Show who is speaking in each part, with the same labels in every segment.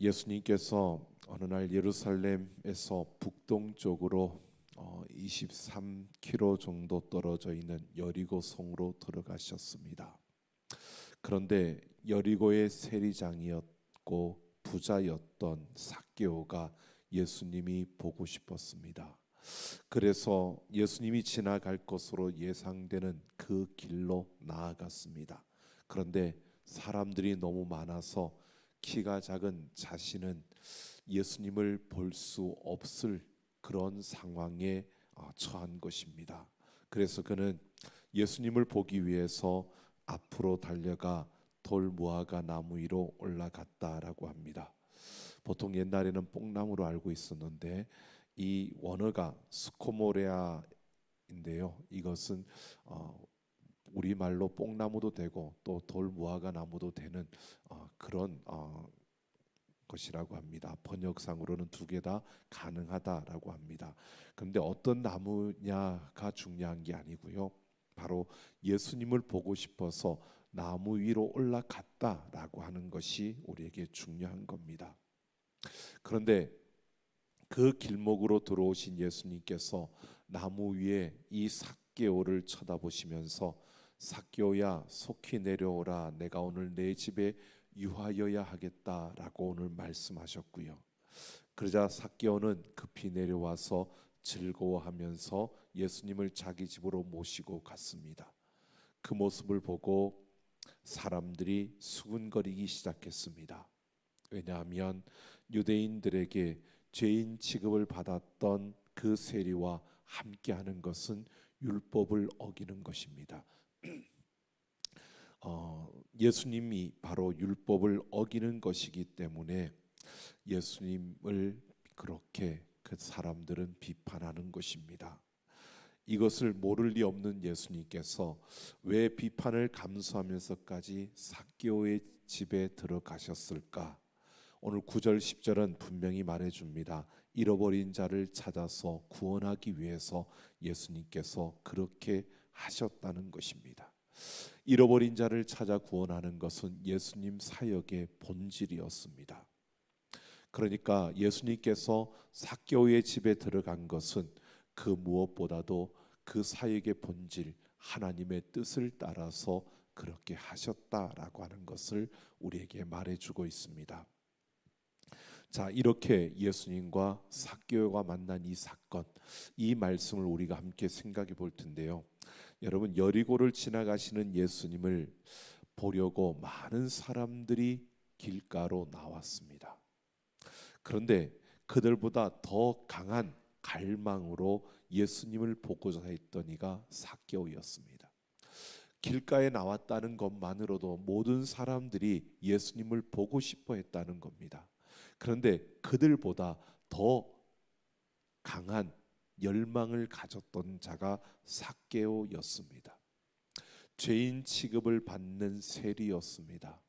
Speaker 1: 예수님께서 어느 날 예루살렘에서 북동쪽으로 23km 정도 떨어져 있는 여리고 성으로 들어가셨습니다. 그런데 여리고의 세리장이었고 부자였던 삭개오가 예수님이 보고 싶었습니다. 그래서 예수님이 지나갈 것으로 예상되는 그 길로 나아갔습니다. 그런데 사람들이 너무 많아서 키가 작은 자신은 예수님을 볼 수 없을 그런 상황에 처한 것입니다. 그래서 그는 예수님을 보기 위해서 앞으로 달려가 돌무화과 나무 위로 올라갔다라고 합니다. 보통 옛날에는 뽕나무로 알고 있었는데 이 원어가 스코모레아인데요. 이것은 우리말로 뽕나무도 되고 또 돌무화과 나무도 되는 그런 것이라고 합니다. 번역상으로는 두 개 다 가능하다라고 합니다. 그런데 어떤 나무냐가 중요한 게 아니고요. 바로 예수님을 보고 싶어서 나무 위로 올라갔다라고 하는 것이 우리에게 중요한 겁니다. 그런데 그 길목으로 들어오신 예수님께서 나무 위에 이 삭개오를 쳐다보시면서 삭개오야 속히 내려오라 내가 오늘 내 집에 유하여야 하겠다라고 오늘 말씀하셨고요. 그러자 삭개오는 급히 내려와서 즐거워하면서 예수님을 자기 집으로 모시고 갔습니다. 그 모습을 보고 사람들이 수군거리기 시작했습니다. 왜냐하면 유대인들에게 죄인 취급을 받았던 그 세리와 함께하는 것은 율법을 어기는 것입니다. 예수님이 바로 율법을 어기는 것이기 때문에 예수님을 그렇게 그 사람들은 비판하는 것입니다. 이것을 모를 리 없는 예수님께서 왜 비판을 감수하면서까지 삭개오의 집에 들어가셨을까? 오늘 9절 10절은 분명히 말해줍니다. 잃어버린 자를 찾아서 구원하기 위해서 예수님께서 그렇게 하셨다는 것입니다. 잃어버린 자를 찾아 구원하는 것은 예수님 사역의 본질이었습니다. 그러니까 예수님께서 삭개오의 집에 들어간 것은 그 무엇보다도 그 사역의 본질 하나님의 뜻을 따라서 그렇게 하셨다라고 하는 것을 우리에게 말해주고 있습니다. 자, 이렇게 예수님과 삭개오가 만난 이 사건, 이 말씀을 우리가 함께 생각해 볼 텐데요. 여러분, 여리고를 지나가시는 예수님을 보려고 많은 사람들이 길가로 나왔습니다. 그런데 그들보다 더 강한 갈망으로 예수님을 보고자 했던 이가 삭개오였습니다. 길가에 나왔다는 것만으로도 모든 사람들이 예수님을 보고 싶어 했다는 겁니다. 그런데 그들보다 더 강한 열망을 가졌던 자가 삭개오였습니다. 죄인 취급을 받는 세리였습니다.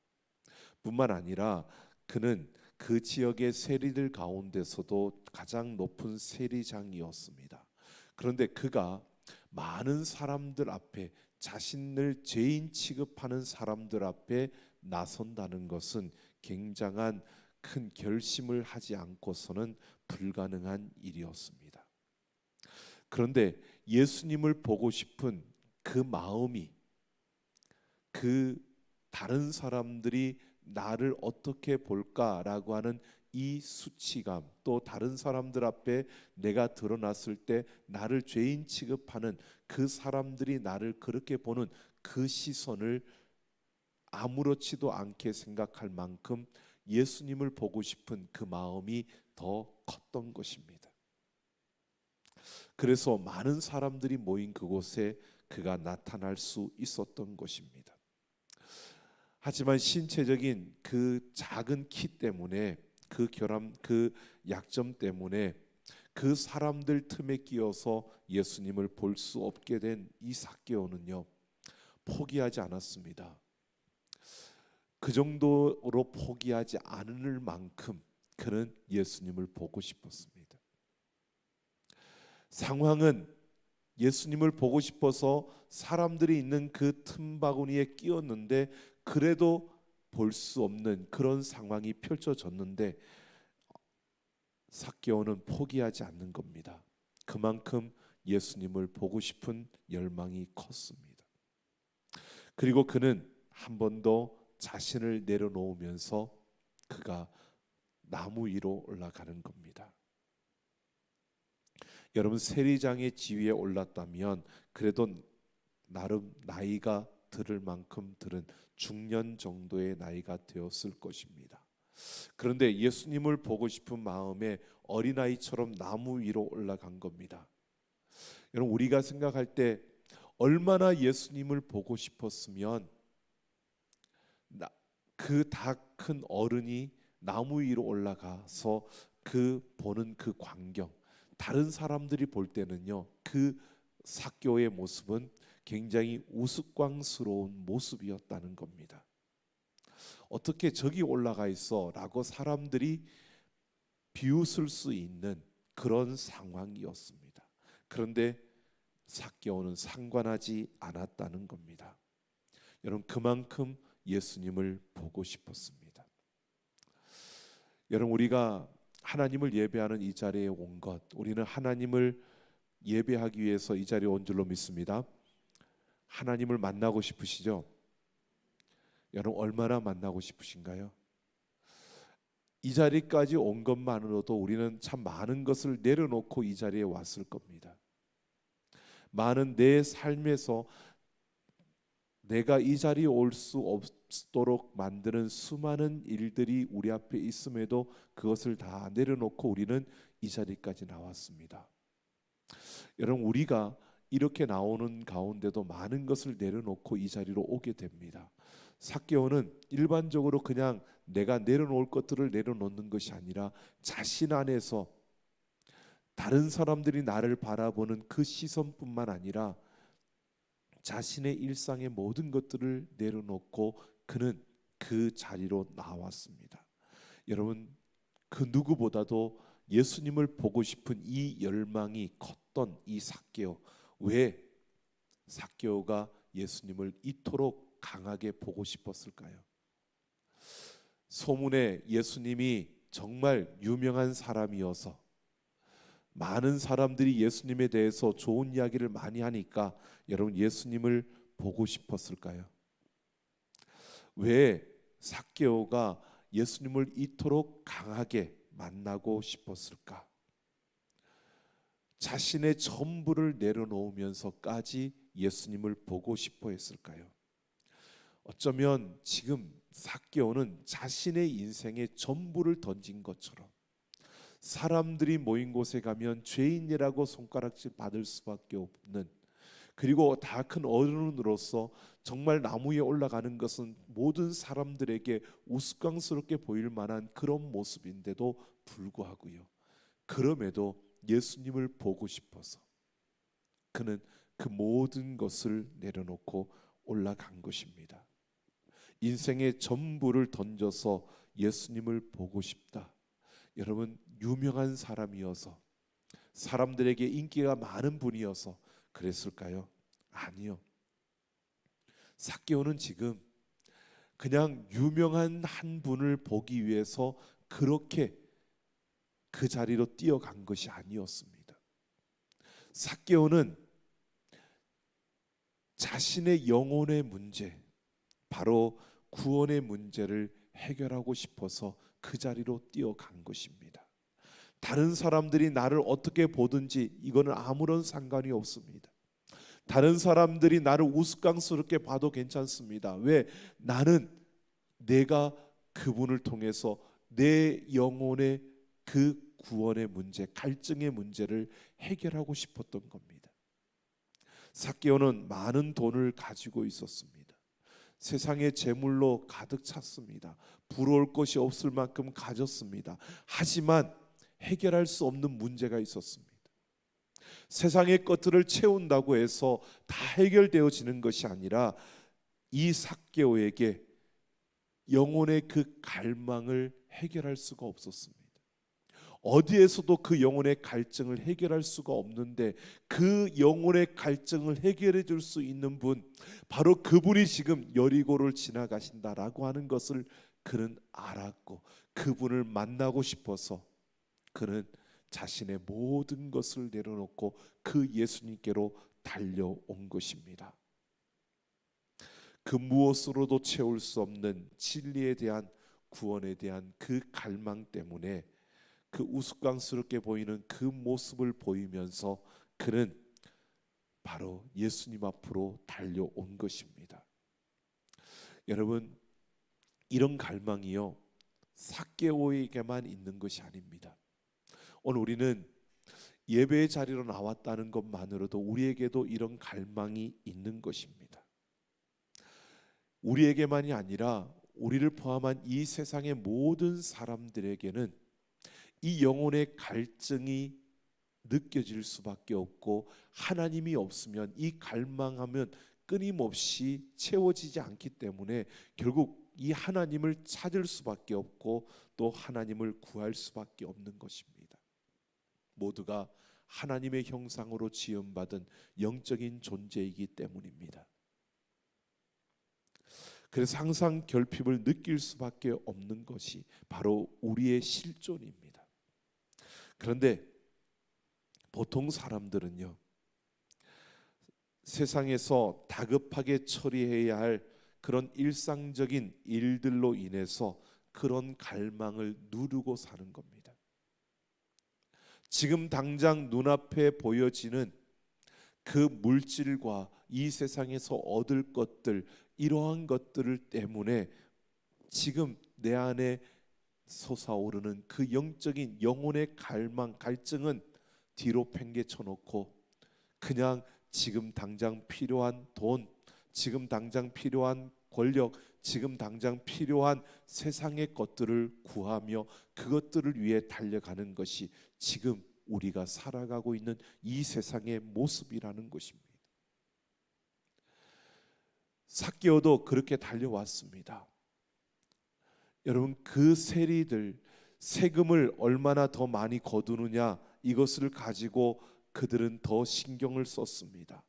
Speaker 1: 뿐만 아니라 그는 그 지역의 세리들 가운데서도 가장 높은 세리장이었습니다. 그런데 그가 많은 사람들 앞에 자신을 죄인 취급하는 사람들 앞에 나선다는 것은 굉장한 큰 결심을 하지 않고서는 불가능한 일이었습니다. 그런데 예수님을 보고 싶은 그 마음이, 그 다른 사람들이 나를 어떻게 볼까라고 하는 이 수치감, 또 다른 사람들 앞에 내가 드러났을 때 나를 죄인 취급하는 그 사람들이 나를 그렇게 보는 그 시선을 아무렇지도 않게 생각할 만큼 예수님을 보고 싶은 그 마음이 더 컸던 것입니다. 그래서 많은 사람들이 모인 그곳에 그가 나타날 수 있었던 것입니다. 하지만 신체적인 그 작은 키 때문에, 그 결함, 그 약점 때문에 그 사람들 틈에 끼어서 예수님을 볼 수 없게 된 이 삭개오는요, 포기하지 않았습니다. 그 정도로 포기하지 않을 만큼 그는 예수님을 보고 싶었습니다. 상황은 예수님을 보고 싶어서 사람들이 있는 그 틈바구니에 끼었는데 그래도 볼 수 없는 그런 상황이 펼쳐졌는데 삭개오는 포기하지 않는 겁니다. 그만큼 예수님을 보고 싶은 열망이 컸습니다. 그리고 그는 한 번 더 자신을 내려놓으면서 그가 나무 위로 올라가는 겁니다. 여러분, 세리장의 지위에 올랐다면 그래도 나름 나이가 들을 만큼 들은 중년 정도의 나이가 되었을 것입니다. 그런데 예수님을 보고 싶은 마음에 어린아이처럼 나무 위로 올라간 겁니다. 여러분, 우리가 생각할 때 얼마나 예수님을 보고 싶었으면 그 다 큰 어른이 나무 위로 올라가서 그 보는 그 광경, 다른 사람들이 볼 때는요, 그 삭개오의 모습은 굉장히 우스꽝스러운 모습이었다는 겁니다. 어떻게 저기 올라가 있어? 라고 사람들이 비웃을 수 있는 그런 상황이었습니다. 그런데 삭개오는 상관하지 않았다는 겁니다. 여러분, 그만큼 예수님을 보고 싶었습니다. 여러분, 우리가 하나님을 예배하는 이 자리에 온 것, 우리는 하나님을 예배하기 위해서 이 자리에 온 줄로 믿습니다. 하나님을 만나고 싶으시죠? 여러분, 얼마나 만나고 싶으신가요? 이 자리까지 온 것만으로도 우리는 참 많은 것을 내려놓고 이 자리에 왔을 겁니다. 많은 내 삶에서 내가 이 자리에 올 수 없도록 만드는 수많은 일들이 우리 앞에 있음에도 그것을 다 내려놓고 우리는 이 자리까지 나왔습니다. 여러분, 우리가 이렇게 나오는 가운데도 많은 것을 내려놓고 이 자리로 오게 됩니다. 삭개오는 일반적으로 그냥 내가 내려놓을 것들을 내려놓는 것이 아니라 자신 안에서 다른 사람들이 나를 바라보는 그 시선뿐만 아니라 자신의 일상의 모든 것들을 내려놓고 그는 그 자리로 나왔습니다. 여러분, 그 누구보다도 예수님을 보고 싶은 이 열망이 컸던 이 삭개오, 왜 삭개오가 예수님을 이토록 강하게 보고 싶었을까요? 소문에 예수님이 정말 유명한 사람이어서 많은 사람들이 예수님에 대해서 좋은 이야기를 많이 하니까 여러분, 예수님을 보고 싶었을까요? 왜 삭개오가 예수님을 이토록 강하게 만나고 싶었을까? 자신의 전부를 내려놓으면서까지 예수님을 보고 싶어 했을까요? 어쩌면 지금 삭개오는 자신의 인생의 전부를 던진 것처럼 사람들이 모인 곳에 가면 죄인이라고 손가락질 받을 수밖에 없는, 그리고 다 큰 어른으로서 정말 나무 위에 올라가는 것은 모든 사람들에게 우스꽝스럽게 보일 만한 그런 모습인데도 불구하고요, 그럼에도 예수님을 보고 싶어서 그는 그 모든 것을 내려놓고 올라간 것입니다. 인생의 전부를 던져서 예수님을 보고 싶다. 여러분, 유명한 사람이어서 사람들에게 인기가 많은 분이어서 그랬을까요? 아니요. 삭개오는 지금 그냥 유명한 한 분을 보기 위해서 그렇게 그 자리로 뛰어간 것이 아니었습니다. 삭개오는 자신의 영혼의 문제, 바로 구원의 문제를 해결하고 싶어서 그 자리로 뛰어간 것입니다. 다른 사람들이 나를 어떻게 보든지 이거는 아무런 상관이 없습니다. 다른 사람들이 나를 우스꽝스럽게 봐도 괜찮습니다. 왜? 나는 내가 그분을 통해서 내 영혼의 그 구원의 문제, 갈증의 문제를 해결하고 싶었던 겁니다. 삭개오는 많은 돈을 가지고 있었습니다. 세상의 재물로 가득 찼습니다. 부러울 것이 없을 만큼 가졌습니다. 하지만 해결할 수 없는 문제가 있었습니다. 세상의 것들을 채운다고 해서 다 해결되어지는 것이 아니라 이 삭개오에게 영혼의 그 갈망을 해결할 수가 없었습니다. 어디에서도 그 영혼의 갈증을 해결할 수가 없는데 그 영혼의 갈증을 해결해 줄 수 있는 분, 바로 그분이 지금 여리고를 지나가신다라고 하는 것을 그는 알았고, 그분을 만나고 싶어서 그는 자신의 모든 것을 내려놓고 그 예수님께로 달려온 것입니다. 그 무엇으로도 채울 수 없는 진리에 대한, 구원에 대한 그 갈망 때문에 그 우스꽝스럽게 보이는 그 모습을 보이면서 그는 바로 예수님 앞으로 달려온 것입니다. 여러분, 이런 갈망이요, 삭개오에게만 있는 것이 아닙니다. 오늘 우리는 예배의 자리로 나왔다는 것만으로도 우리에게도 이런 갈망이 있는 것입니다. 우리에게만이 아니라 우리를 포함한 이 세상의 모든 사람들에게는 이 영혼의 갈증이 느껴질 수밖에 없고, 하나님이 없으면 이 갈망하면 끊임없이 채워지지 않기 때문에 결국 이 하나님을 찾을 수밖에 없고 또 하나님을 구할 수밖에 없는 것입니다. 모두가 하나님의 형상으로 지음받은 영적인 존재이기 때문입니다. 그래서 항상 결핍을 느낄 수밖에 없는 것이 바로 우리의 실존입니다. 그런데 보통 사람들은요, 세상에서 다급하게 처리해야 할 그런 일상적인 일들로 인해서 그런 갈망을 누르고 사는 겁니다. 지금 당장 눈앞에 보여지는 그 물질과 이 세상에서 얻을 것들, 이러한 것들을 때문에 지금 내 안에 솟아오르는 그 영적인 영혼의 갈망, 갈증은 뒤로 팽개쳐 놓고 그냥 지금 당장 필요한 돈, 지금 당장 필요한 권력, 지금 당장 필요한 세상의 것들을 구하며 그것들을 위해 달려가는 것이 지금 우리가 살아가고 있는 이 세상의 모습이라는 것입니다. 삭개오도 그렇게 달려왔습니다. 여러분, 그 세리들, 세금을 얼마나 더 많이 거두느냐, 이것을 가지고 그들은 더 신경을 썼습니다.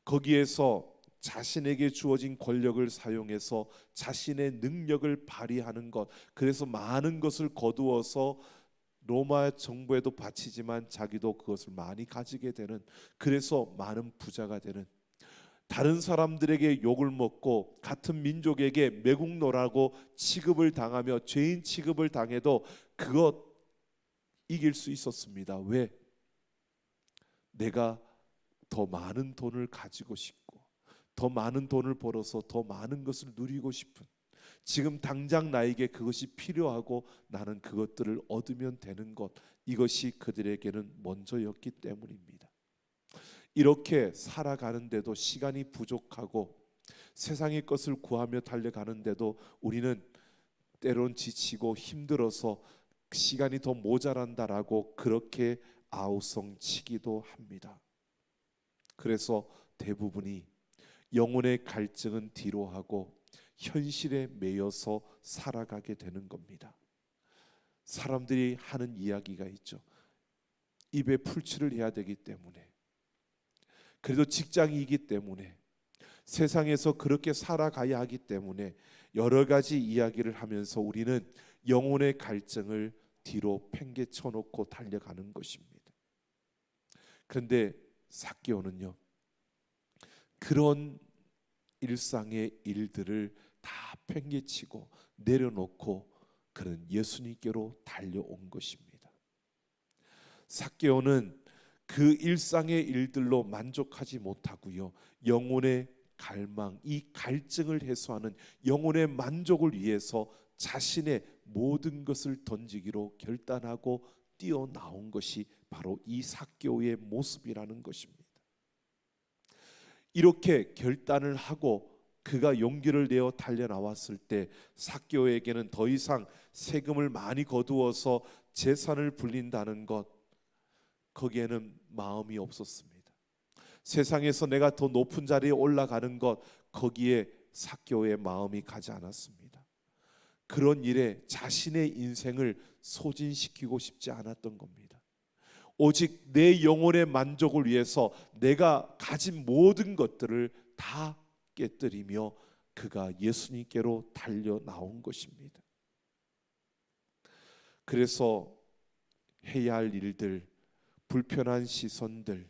Speaker 1: 거기에서 자신에게 주어진 권력을 사용해서 자신의 능력을 발휘하는 것, 그래서 많은 것을 거두어서 로마 정부에도 바치지만 자기도 그것을 많이 가지게 되는, 그래서 많은 부자가 되는, 다른 사람들에게 욕을 먹고 같은 민족에게 매국노라고 취급을 당하며 죄인 취급을 당해도 그것 이길 수 있었습니다. 왜? 내가 더 많은 돈을 가지고 싶고 더 많은 돈을 벌어서 더 많은 것을 누리고 싶은, 지금 당장 나에게 그것이 필요하고 나는 그것들을 얻으면 되는 것, 이것이 그들에게는 먼저였기 때문입니다. 이렇게 살아가는데도 시간이 부족하고 세상의 것을 구하며 달려가는데도 우리는 때론 지치고 힘들어서 시간이 더 모자란다라고 그렇게 아우성치기도 합니다. 그래서 대부분이 영혼의 갈증은 뒤로 하고 현실에 매여서 살아가게 되는 겁니다. 사람들이 하는 이야기가 있죠. 입에 풀칠을 해야 되기 때문에, 그래도 직장이기 때문에, 세상에서 그렇게 살아가야 하기 때문에 여러 가지 이야기를 하면서 우리는 영혼의 갈증을 뒤로 팽개쳐 놓고 달려가는 것입니다. 그런데 삭개오는요, 그런 일상의 일들을 다 팽개치고 내려놓고 그는 예수님께로 달려온 것입니다. 삭개오는 그 일상의 일들로 만족하지 못하고요, 영혼의 갈망, 이 갈증을 해소하는 영혼의 만족을 위해서 자신의 모든 것을 던지기로 결단하고 뛰어나온 것이 바로 이 삭개오의 모습이라는 것입니다. 이렇게 결단을 하고 그가 용기를 내어 달려나왔을 때 삭개오에게는 더 이상 세금을 많이 거두어서 재산을 불린다는 것, 거기에는 마음이 없었습니다. 세상에서 내가 더 높은 자리에 올라가는 것, 거기에 삭개오의 마음이 가지 않았습니다. 그런 일에 자신의 인생을 소진시키고 싶지 않았던 겁니다. 오직 내 영혼의 만족을 위해서 내가 가진 모든 것들을 다 깨뜨리며 그가 예수님께로 달려 나온 것입니다. 그래서 해야 할 일들, 불편한 시선들,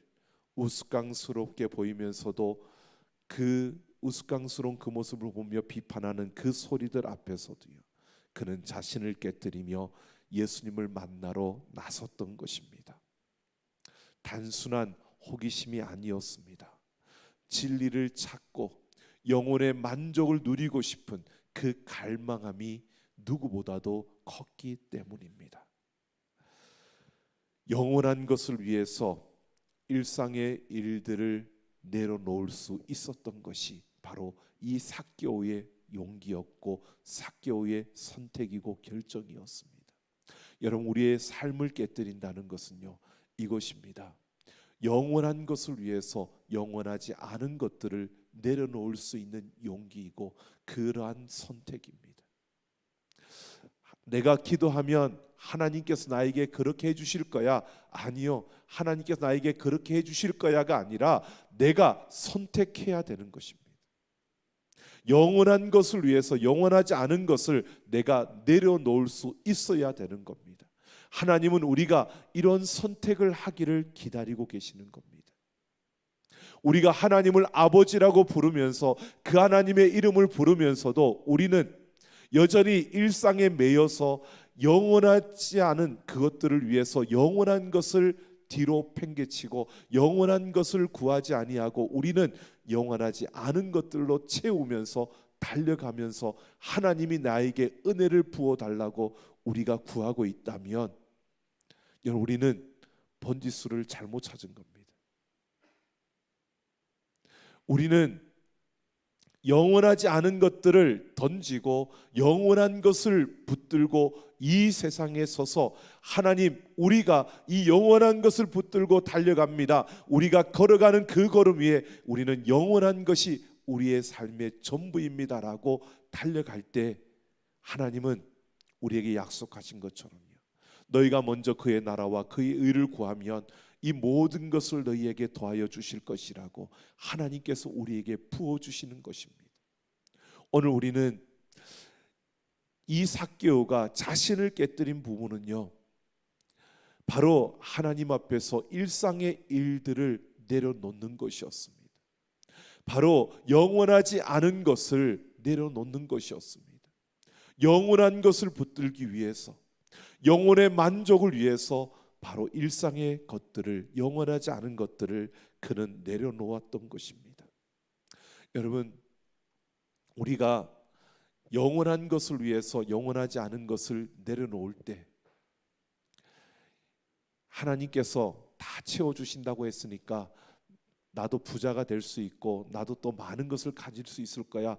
Speaker 1: 우스꽝스럽게 보이면서도 그 우스꽝스러운 그 모습을 보며 비판하는 그 소리들 앞에서도요, 그는 자신을 깨뜨리며 예수님을 만나러 나섰던 것입니다. 단순한 호기심이 아니었습니다. 진리를 찾고 영혼의 만족을 누리고 싶은 그 갈망함이 누구보다도 컸기 때문입니다. 영원한 것을 위해서 일상의 일들을 내려놓을 수 있었던 것이 바로 이 삭개오의 용기였고 삭개오의 선택이고 결정이었습니다. 여러분, 우리의 삶을 깨뜨린다는 것은요, 이것입니다. 영원한 것을 위해서 영원하지 않은 것들을 내려놓을 수 있는 용기이고 그러한 선택입니다. 내가 기도하면 하나님께서 나에게 그렇게 해주실 거야. 아니요, 하나님께서 나에게 그렇게 해주실 거야가 아니라 내가 선택해야 되는 것입니다. 영원한 것을 위해서 영원하지 않은 것을 내가 내려놓을 수 있어야 되는 겁니다. 하나님은 우리가 이런 선택을 하기를 기다리고 계시는 겁니다. 우리가 하나님을 아버지라고 부르면서 그 하나님의 이름을 부르면서도 우리는 여전히 일상에 매여서 영원하지 않은 그것들을 위해서 영원한 것을 뒤로 팽개치고 영원한 것을 구하지 아니하고 우리는 영원하지 않은 것들로 채우면서 달려가면서 하나님이 나에게 은혜를 부어 달라고 우리가 구하고 있다면, 여러분, 우리는 번지수를 잘못 찾은 겁니다. 우리는 영원하지 않은 것들을 던지고 영원한 것을 붙들고 이 세상에 서서 하나님, 우리가 이 영원한 것을 붙들고 달려갑니다. 우리가 걸어가는 그 걸음 위에 우리는 영원한 것이 우리의 삶의 전부입니다라고 달려갈 때 하나님은 우리에게 약속하신 것처럼요, 너희가 먼저 그의 나라와 그의 의를 구하면 이 모든 것을 너희에게 더하여 주실 것이라고 하나님께서 우리에게 부어주시는 것입니다. 오늘 우리는 이 삭개오가 자신을 깨뜨린 부분은요, 바로 하나님 앞에서 일상의 일들을 내려놓는 것이었습니다. 바로 영원하지 않은 것을 내려놓는 것이었습니다. 영원한 것을 붙들기 위해서, 영혼의 만족을 위해서 바로 일상의 것들을, 영원하지 않은 것들을 그는 내려놓았던 것입니다. 여러분, 우리가 영원한 것을 위해서 영원하지 않은 것을 내려놓을 때 하나님께서 다 채워주신다고 했으니까 나도 부자가 될 수 있고 나도 또 많은 것을 가질 수 있을 거야,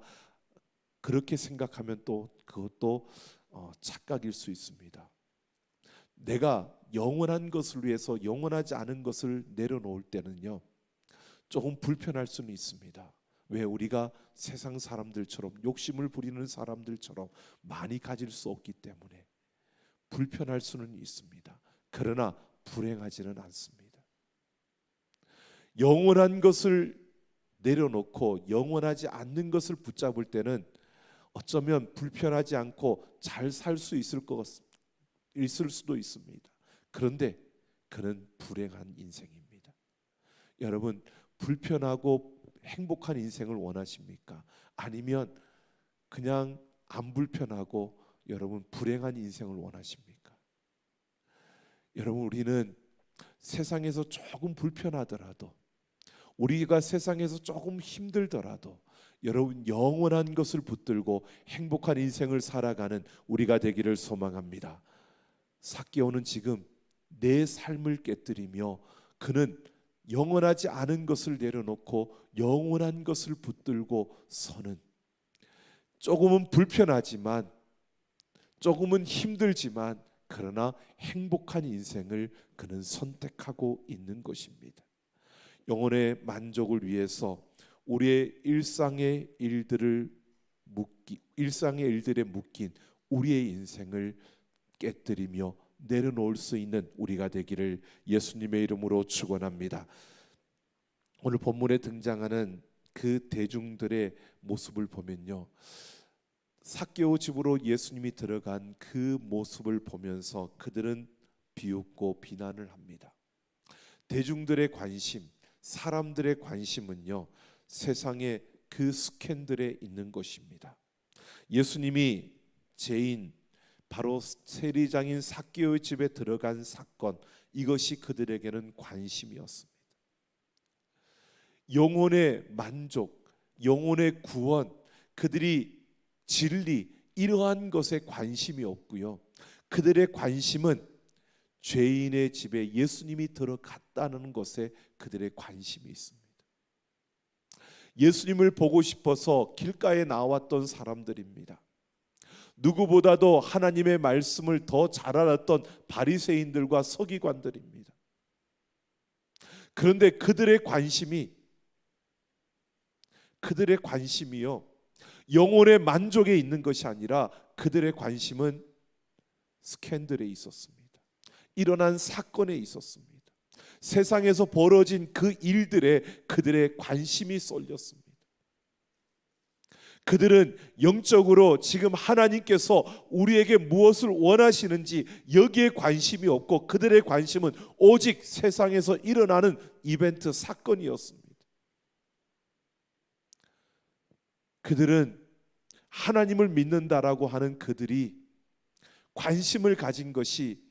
Speaker 1: 그렇게 생각하면 또 그것도 착각일 수 있습니다. 내가 영원한 것을 위해서 영원하지 않은 것을 내려놓을 때는요, 조금 불편할 수는 있습니다. 왜? 우리가 세상 사람들처럼, 욕심을 부리는 사람들처럼 많이 가질 수 없기 때문에 불편할 수는 있습니다. 그러나 불행하지는 않습니다. 영원한 것을 내려놓고 영원하지 않는 것을 붙잡을 때는 어쩌면 불편하지 않고 잘 살 수 있을 수도 있습니다. 그런데 그는 불행한 인생입니다. 여러분, 불편하고 행복한 인생을 원하십니까? 아니면 그냥 안 불편하고 여러분 불행한 인생을 원하십니까? 여러분, 우리는 세상에서 조금 불편하더라도, 우리가 세상에서 조금 힘들더라도 여러분, 영원한 것을 붙들고 행복한 인생을 살아가는 우리가 되기를 소망합니다. 삭개오는 지금 내 삶을 깨뜨리며 그는 영원하지 않은 것을 내려놓고 영원한 것을 붙들고 서는, 조금은 불편하지만, 조금은 힘들지만 그러나 행복한 인생을 그는 선택하고 있는 것입니다. 영혼의 만족을 위해서 우리의 일상의 일들에 묶인 우리의 인생을 깨뜨리며 내려놓을 수 있는 우리가 되기를 예수님의 이름으로 축원합니다. 오늘 본문에 등장하는 그 대중들의 모습을 보면요, 삭개오 집으로 예수님이 들어간 그 모습을 보면서 그들은 비웃고 비난을 합니다. 대중들의 관심, 사람들의 관심은요, 세상의 그 스캔들에 있는 것입니다. 예수님이 죄인, 바로 세리장인 삭개오의 집에 들어간 사건, 이것이 그들에게는 관심이었습니다. 영혼의 만족, 영혼의 구원, 그들이 진리, 이러한 것에 관심이 없고요, 그들의 관심은 죄인의 집에 예수님이 들어갔다는 것에 그들의 관심이 있습니다. 예수님을 보고 싶어서 길가에 나왔던 사람들입니다. 누구보다도 하나님의 말씀을 더 잘 알았던 바리새인들과 서기관들입니다. 그런데 그들의 관심이요, 영혼의 만족에 있는 것이 아니라 그들의 관심은 스캔들에 있었습니다. 일어난 사건에 있었습니다. 세상에서 벌어진 그 일들에 그들의 관심이 쏠렸습니다. 그들은 영적으로 지금 하나님께서 우리에게 무엇을 원하시는지 여기에 관심이 없고, 그들의 관심은 오직 세상에서 일어나는 이벤트, 사건이었습니다. 그들은 하나님을 믿는다라고 하는 그들이 관심을 가진 것이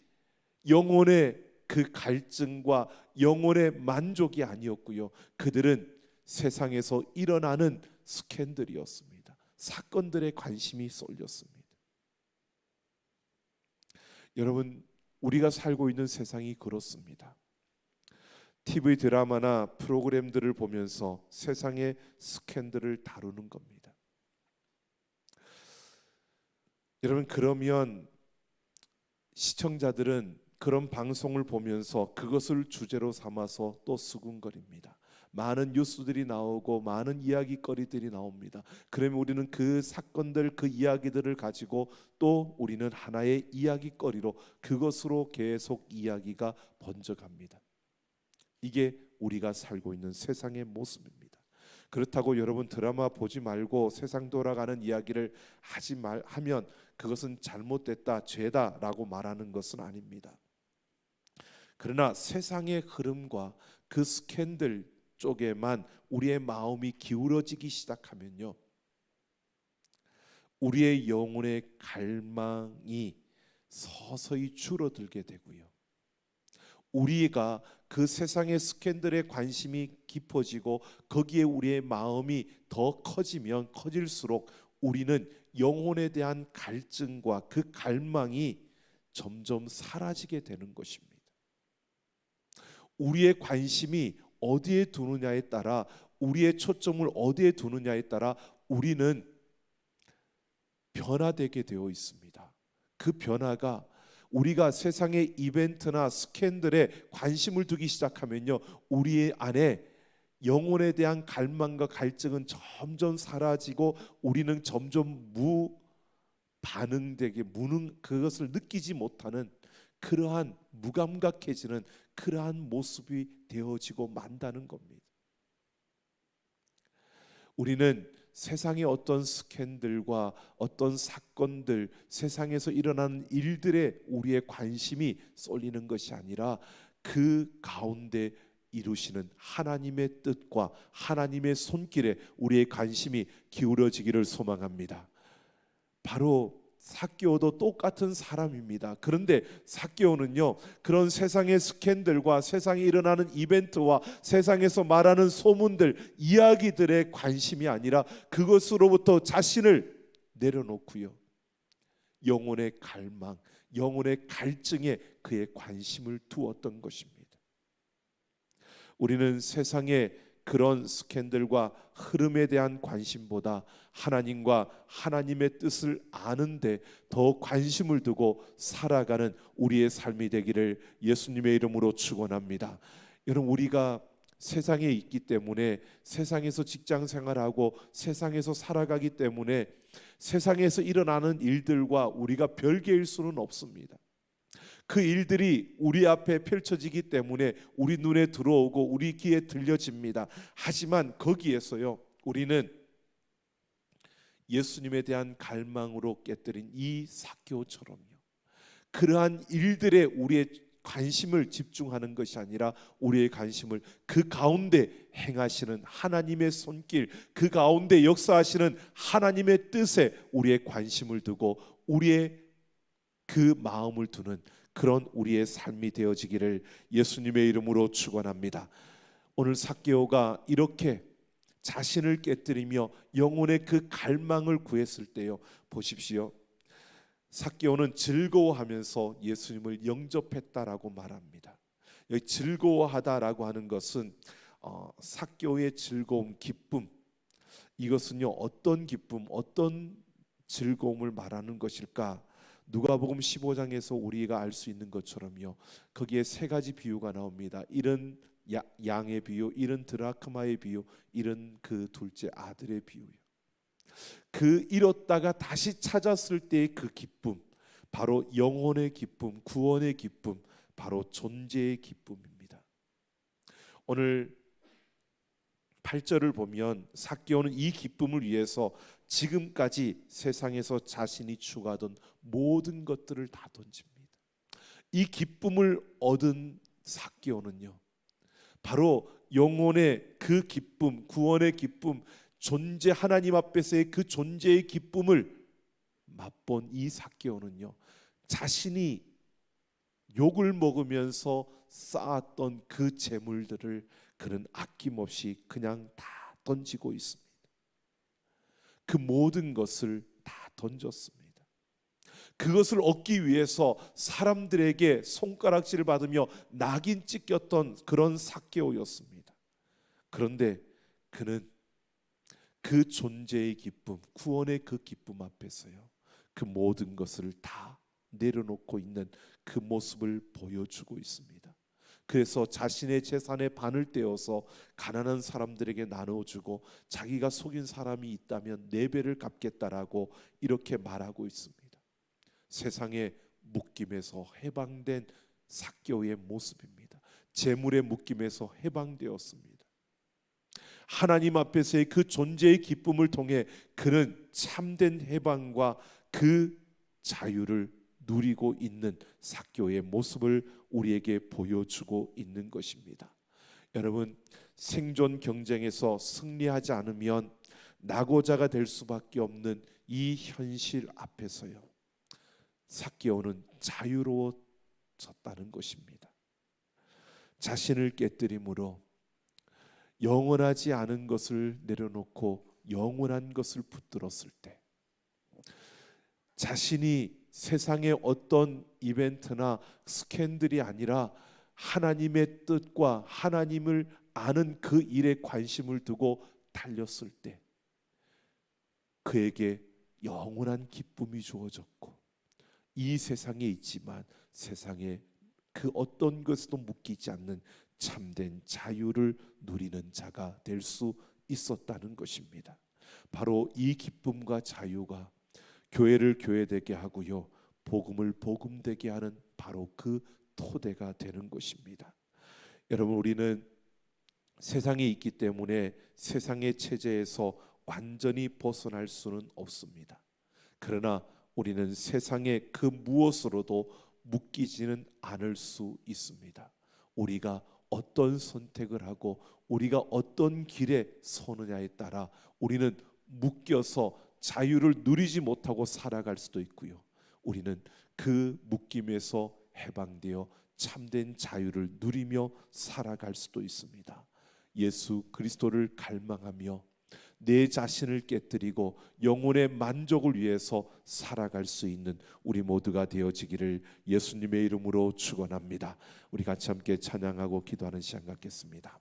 Speaker 1: 영혼의 그 갈증과 영혼의 만족이 아니었고요, 그들은 세상에서 일어나는 스캔들이었습니다. 사건들의 관심이 쏠렸습니다. 여러분, 우리가 살고 있는 세상이 그렇습니다. TV 드라마나 프로그램들을 보면서 세상의 스캔들을 다루는 겁니다. 여러분, 그러면 시청자들은 그런 방송을 보면서 그것을 주제로 삼아서 또 수군거립니다. 많은 뉴스들이 나오고 많은 이야기거리들이 나옵니다. 그러면 우리는 그 사건들, 그 이야기들을 가지고 또 우리는 하나의 이야기거리로 그것으로 계속 이야기가 번져갑니다. 이게 우리가 살고 있는 세상의 모습입니다. 그렇다고 여러분 드라마 보지 말고 세상 돌아가는 이야기를 하면 그것은 잘못됐다, 죄다라고 말하는 것은 아닙니다. 그러나 세상의 흐름과 그 스캔들 쪽에만 우리의 마음이 기울어지기 시작하면요, 우리의 영혼의 갈망이 서서히 줄어들게 되고요, 우리가 그 세상의 스캔들에 관심이 깊어지고 거기에 우리의 마음이 더 커지면 커질수록 우리는 영혼에 대한 갈증과 그 갈망이 점점 사라지게 되는 것입니다. 우리의 관심이 어디에 두느냐에 따라, 우리의 초점을 어디에 두느냐에 따라 우리는 변화되게 되어 있습니다. 그 변화가 우리가 세상의 이벤트나 스캔들에 관심을 두기 시작하면요, 우리 안에 영혼에 대한 갈망과 갈증은 점점 사라지고 우리는 점점 무반응되게 그것을 느끼지 못하는 그러한 무감각해지는 그러한 모습이 되어지고 만다는 겁니다. 우리는 세상의 어떤 스캔들과 어떤 사건들, 세상에서 일어나는 일들에 우리의 관심이 쏠리는 것이 아니라 그 가운데 이루시는 하나님의 뜻과 하나님의 손길에 우리의 관심이 기울어지기를 소망합니다. 바로 삭개오도 똑같은 사람입니다. 그런데 삭개오는요, 그런 세상의 스캔들과 세상에 일어나는 이벤트와 세상에서 말하는 소문들, 이야기들의 관심이 아니라 그것으로부터 자신을 내려놓고요, 영혼의 갈망, 영혼의 갈증에 그의 관심을 두었던 것입니다. 우리는 세상의 그런 스캔들과 흐름에 대한 관심보다 하나님과 하나님의 뜻을 아는데 더 관심을 두고 살아가는 우리의 삶이 되기를 예수님의 이름으로 축원합니다. 여러분, 우리가 세상에 있기 때문에, 세상에서 직장 생활하고 세상에서 살아가기 때문에 세상에서 일어나는 일들과 우리가 별개일 수는 없습니다. 그 일들이 우리 앞에 펼쳐지기 때문에 우리 눈에 들어오고 우리 귀에 들려집니다. 하지만 거기에서요, 우리는 예수님에 대한 갈망으로 깨뜨린 이 삭개오처럼요, 그러한 일들에 우리의 관심을 집중하는 것이 아니라 우리의 관심을 그 가운데 행하시는 하나님의 손길, 그 가운데 역사하시는 하나님의 뜻에 우리의 관심을 두고 우리의 그 마음을 두는 그런 우리의 삶이 되어지기를 예수님의 이름으로 축원합니다. 오늘 삭개오가 이렇게 자신을 깨뜨리며 영혼의 그 갈망을 구했을 때요, 보십시오. 삭개오는 즐거워하면서 예수님을 영접했다라고 말합니다. 여기 즐거워하다라고 하는 것은 삭개오의 즐거움, 기쁨, 이것은요 어떤 기쁨, 어떤 즐거움을 말하는 것일까? 누가복음 15장에서 우리가 알 수 있는 것처럼요, 거기에 세 가지 비유가 나옵니다. 잃은 양의 비유, 잃은 드라크마의 비유, 잃은 그 둘째 아들의 비유요. 그 잃었다가 다시 찾았을 때의 그 기쁨, 바로 영혼의 기쁨, 구원의 기쁨, 바로 존재의 기쁨입니다. 오늘 8절을 보면 삭개오는 이 기쁨을 위해서 지금까지 세상에서 자신이 추구하던 모든 것들을 다 던집니다. 이 기쁨을 얻은 삭개오는요, 바로 영혼의 그 기쁨, 구원의 기쁨, 존재, 하나님 앞에서의 그 존재의 기쁨을 맛본 이 삭개오는요, 자신이 욕을 먹으면서 쌓았던 그 재물들을 그는 아낌없이 그냥 다 던지고 있습니다. 그 모든 것을 다 던졌습니다. 그것을 얻기 위해서 사람들에게 손가락질을 받으며 낙인 찍혔던 그런 삭개오였습니다. 그런데 그는 그 존재의 기쁨, 구원의 그 기쁨 앞에서요, 그 모든 것을 다 내려놓고 있는 그 모습을 보여주고 있습니다. 그래서 자신의 재산의 반을 떼어서 가난한 사람들에게 나눠주고 자기가 속인 사람이 있다면 4배를 갚겠다라고 이렇게 말하고 있습니다. 세상의 묶임에서 해방된 삭개오의 모습입니다. 재물의 묶임에서 해방되었습니다. 하나님 앞에서의 그 존재의 기쁨을 통해 그는 참된 해방과 그 자유를 누리고 있는 삭개오의 모습을 우리에게 보여주고 있는 것입니다. 여러분, 생존 경쟁에서 승리하지 않으면 낙오자가 될 수밖에 없는 이 현실 앞에서요, 삭개오는 자유로워졌다는 것입니다. 자신을 깨뜨림으로 영원하지 않은 것을 내려놓고 영원한 것을 붙들었을 때, 자신이 세상의 어떤 이벤트나 스캔들이 아니라 하나님의 뜻과 하나님을 아는 그 일에 관심을 두고 달렸을 때 그에게 영원한 기쁨이 주어졌고, 이 세상에 있지만 세상에 그 어떤 것에도 묶이지 않는 참된 자유를 누리는 자가 될 수 있었다는 것입니다. 바로 이 기쁨과 자유가 교회를 교회되게 하고요, 복음을 복음되게 하는 바로 그 토대가 되는 것입니다. 여러분, 우리는 세상에 있기 때문에 세상의 체제에서 완전히 벗어날 수는 없습니다. 그러나 우리는 세상의 그 무엇으로도 묶이지는 않을 수 있습니다. 우리가 어떤 선택을 하고 우리가 어떤 길에 서느냐에 따라 우리는 묶여서 자유를 누리지 못하고 살아갈 수도 있고요, 우리는 그 묶임에서 해방되어 참된 자유를 누리며 살아갈 수도 있습니다. 예수 그리스도를 갈망하며 내 자신을 깨뜨리고 영혼의 만족을 위해서 살아갈 수 있는 우리 모두가 되어지기를 예수님의 이름으로 축원합니다. 우리 같이 함께 찬양하고 기도하는 시간 갖겠습니다.